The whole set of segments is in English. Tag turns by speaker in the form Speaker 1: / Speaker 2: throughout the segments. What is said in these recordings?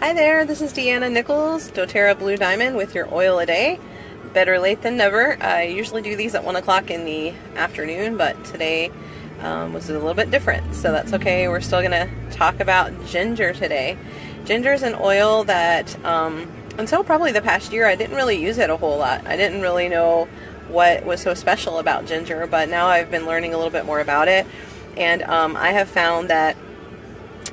Speaker 1: Hi there, this is Deanna Nichols, doTERRA Blue Diamond with your oil a day. Better late than never. I usually do these at 1 o'clock in the afternoon, but today was a little bit different, so that's okay. We're still going to talk about ginger today. Ginger is an oil that, until probably the past year, I didn't really use it a whole lot. I didn't really know what was so special about ginger, but now I've been learning a little bit more about it, and I have found that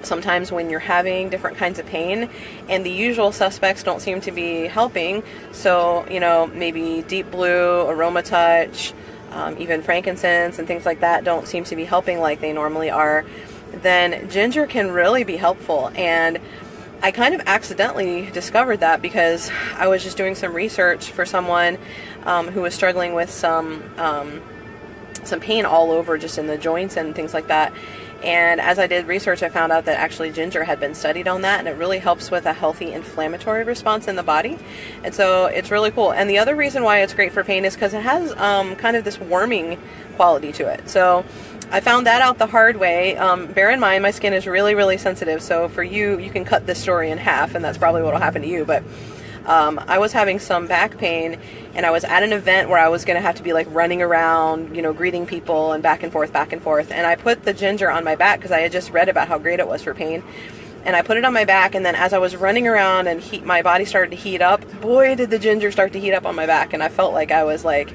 Speaker 1: sometimes when you're having different kinds of pain and the usual suspects don't seem to be helping, so maybe Deep Blue, Aroma Touch, even frankincense and things like that don't seem to be helping like they normally are, then ginger can really be helpful. And I kind of accidentally discovered that because I was just doing some research for someone who was struggling with some pain all over, just in the joints and things like that. And as I did research, I found out that actually ginger had been studied on that, and it really helps with a healthy inflammatory response in the body. And so it's really cool. And the other reason why it's great for pain is because it has kind of this warming quality to it. So I found that out the hard way. Bear in mind, my skin is really, really sensitive. So for you, you can cut this story in half, and that's probably what will happen to you. But I was having some back pain, and I was at an event where I was going to have to be like running around, greeting people and back and forth. And I put the ginger on my back because I had just read about how great it was for pain. And I put it on my back, and then as I was running around and my body started to heat up, boy, did the ginger start to heat up on my back. And I felt like I was like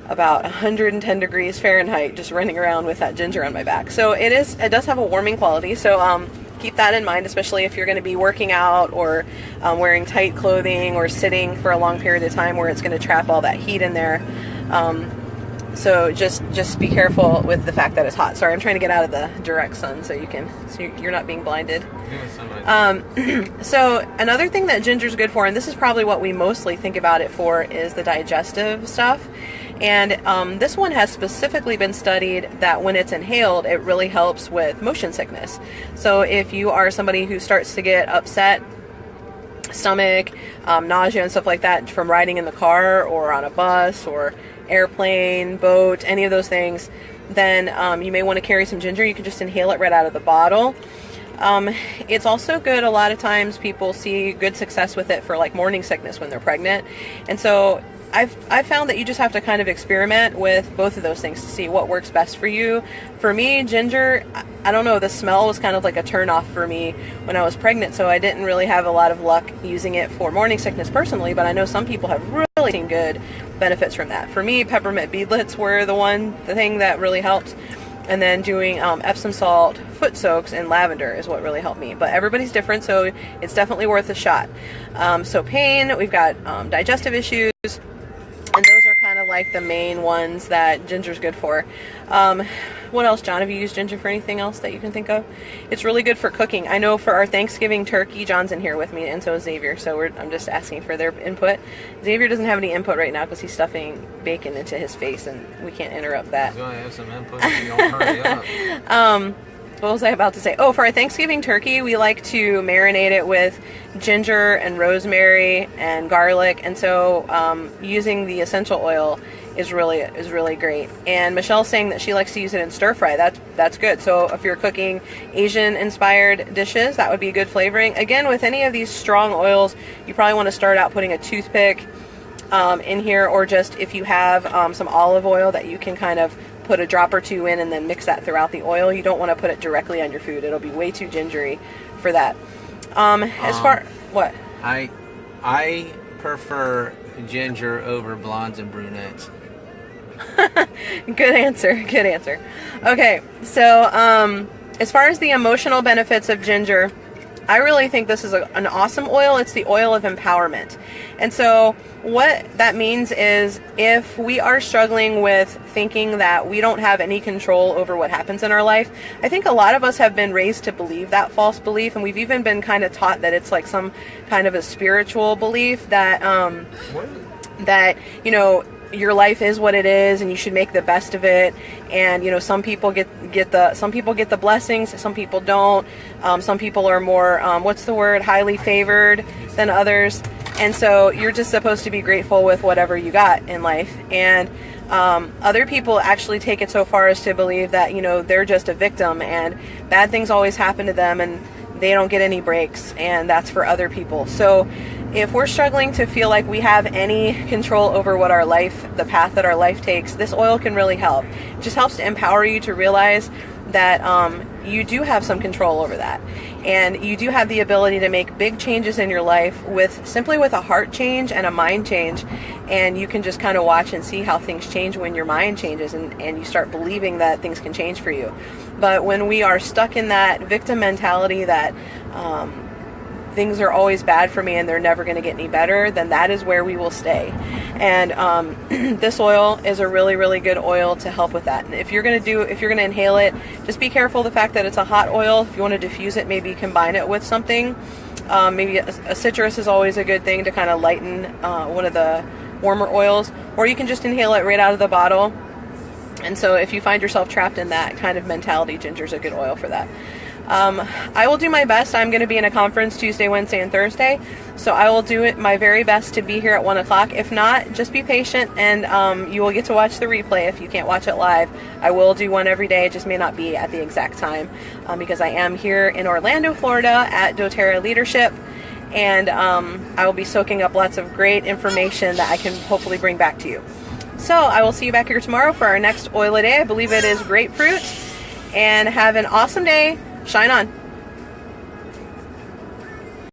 Speaker 1: about 110 degrees Fahrenheit just running around with that ginger on my back. So it does have a warming quality. So keep that in mind, especially if you're going to be working out or wearing tight clothing or sitting for a long period of time where it's going to trap all that heat in there. So just be careful with the fact that it's hot. Sorry, I'm trying to get out of the direct sun so you're not being blinded. So another thing that ginger's good for, and this is probably what we mostly think about it for, is the digestive stuff. And this one has specifically been studied that when it's inhaled, it really helps with motion sickness. So if you are somebody who starts to get upset stomach, nausea and stuff like that from riding in the car or on a bus or airplane, boat, any of those things, then you may want to carry some ginger. You can just inhale it right out of the bottle. It's also good, a lot of times people see good success with it for like morning sickness when they're pregnant. And so I've found that you just have to kind of experiment with both of those things to see what works best for you. For me, ginger, I don't know, the smell was kind of like a turn off for me when I was pregnant, so I didn't really have a lot of luck using it for morning sickness personally, but I know some people have really seen good benefits from that. For me, peppermint beadlets were the thing that really helped. And then doing Epsom salt foot soaks in lavender is what really helped me. But everybody's different, so it's definitely worth a shot. So pain, we've got digestive issues, and those are kind of like the main ones that ginger's good for. What else, John? Have you used ginger for anything else that you can think of? It's really good for cooking. I know for our Thanksgiving turkey, John's in here with me, and so is Xavier, so I'm just asking for their input. Xavier doesn't have any input right now because he's stuffing bacon into his face, and we can't interrupt that.
Speaker 2: He's going to have some input if you don't hurry up.
Speaker 1: What was I about to say? Oh, for our Thanksgiving turkey, we like to marinate it with ginger and rosemary and garlic, and so using the essential oil is really great. And Michelle's saying that she likes to use it in stir fry. That's good. So if you're cooking Asian inspired dishes, that would be good flavoring. Again, with any of these strong oils, you probably want to start out putting a toothpick in here, or just if you have some olive oil that you can kind of put a drop or two in and then mix that throughout the oil. You don't want to put it directly on your food. It'll be way too gingery for that. As far what?
Speaker 2: I prefer ginger over blondes and brunettes.
Speaker 1: Good answer. Okay, so as far as the emotional benefits of ginger, I really think this is an awesome oil. It's the oil of empowerment. And so what that means is if we are struggling with thinking that we don't have any control over what happens in our life, I think a lot of us have been raised to believe that false belief, and we've even been kind of taught that it's like some kind of a spiritual belief that your life is what it is and you should make the best of it. And some people get the blessings, some people don't. Some people are more highly favored than others. And so you're just supposed to be grateful with whatever you got in life. And other people actually take it so far as to believe that they're just a victim and bad things always happen to them, and they don't get any breaks, and that's for other people. So if we're struggling to feel like we have any control over what our life, the path that our life takes, this oil can really help. It just helps to empower you to realize that you do have some control over that, and you do have the ability to make big changes in your life simply with a heart change and a mind change. And you can just kind of watch and see how things change when your mind changes, and you start believing that things can change for you. But when we are stuck in that victim mentality that things are always bad for me and they're never going to get any better, then that is where we will stay. And this oil is a really, really good oil to help with that. And if you're going to inhale it, just be careful of the fact that it's a hot oil. If you want to diffuse it, maybe combine it with something. Maybe a citrus is always a good thing to kind of lighten one of the warmer oils, or you can just inhale it right out of the bottle. And so if you find yourself trapped in that kind of mentality, ginger's a good oil for that. I will do my best. I'm going to be in a conference Tuesday, Wednesday, and Thursday, so I will do my very best to be here at 1 o'clock. If not, just be patient, and you will get to watch the replay if you can't watch it live. I will do one every day. It just may not be at the exact time, because I am here in Orlando, Florida at doTERRA Leadership, and I will be soaking up lots of great information that I can hopefully bring back to you. So I will see you back here tomorrow for our next oil a day. I believe it is grapefruit. And have an awesome day. Shine on.